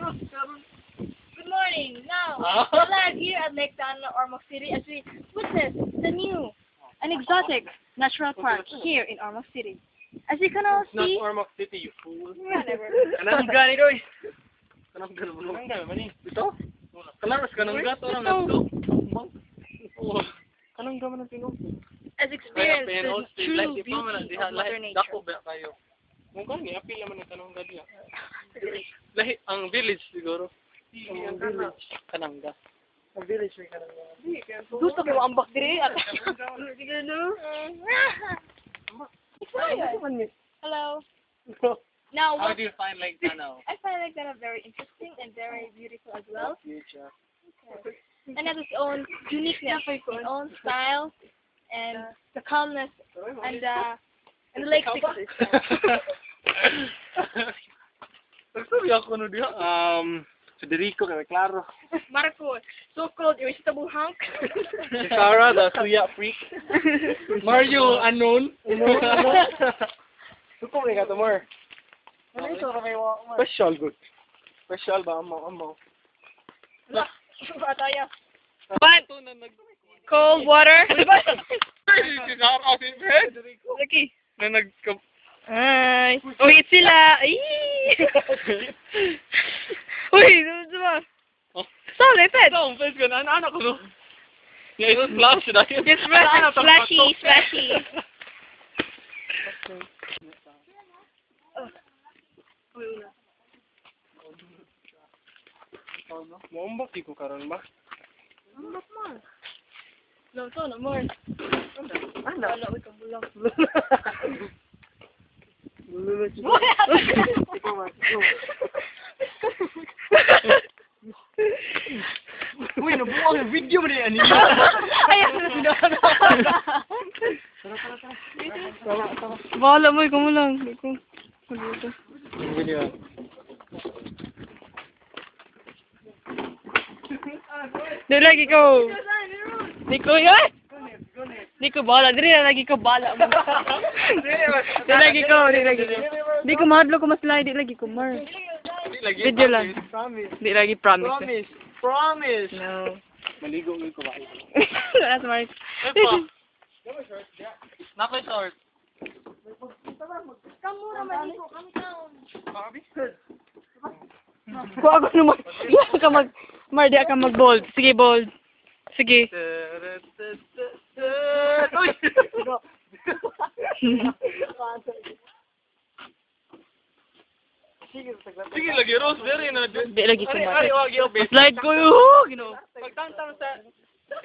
Good morning. Now, we're live here at Lake Dana, Ormoc City, as we witness the new and exotic natural park here in Ormoc City. As you can all It's not see, Ormoc City, you fool. whatever. Kanangga ni Doy. Kanangga na mo. Kanangga man ni. Ito? Kanaras kanangga to lang nato. Kanangga man ang tinuod. As experienced the true beauty of Mother Nature. Dako ba kayo? Mukha ni apil naman ang kanangga diya. Lahi ang village siguro. Ang village kanangga. Ang village may kanangga. Gusto ko ambak diri at no. Hello. Now, How do you find Lake Dana? I find Lake Dana very interesting and very beautiful as well. Future. And has its own uniqueness, its own style, and the calmness and the lake fixes. Sabi ako no diha. Federico kay klaro. Marco, so called irresistible hunk. Si Sarah, the suya freak. Mario, unknown. Suko may katamar. Ano ito na kayo? Special good. Special ba? Amaw. Ataya. But cold water. Okay. Na nag Ay. Uy, sila. Ay. Uy, diba? Sorry, pet. Ito, ang face ko na anak ko no. Yeah, it's splash dahil. Yes, splashy. Mombak di ko karon ba? Ambak mo. No, to na more. Ano? Wala ko kabulang. Uy, nabuo ang video mo na yan. Ayan. Bahala mo, ikaw mo lang. Video. Di lagi ko. Di ko yan. Di ko bahala. Di lagi ko bahala mo. Di lagi ko. Di ko mahadlo ko maslay. Di lagi ko mar. Video lang. Di lagi promise. Promise. No. Maligo ko ba? That's smart. Nakay short. Kamura maligo kami taon. Makabi? Kung ako naman, di ka Mar, di ka mag-bold. Sige, bold. Sige. Uy! Sige lagi, Rosemary na. Di lagi ko mar. Slide ko yun. Gino. Pagtantang sa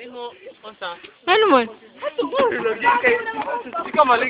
imo, unsa? Ano man? Lagi kay. Ikaw mali.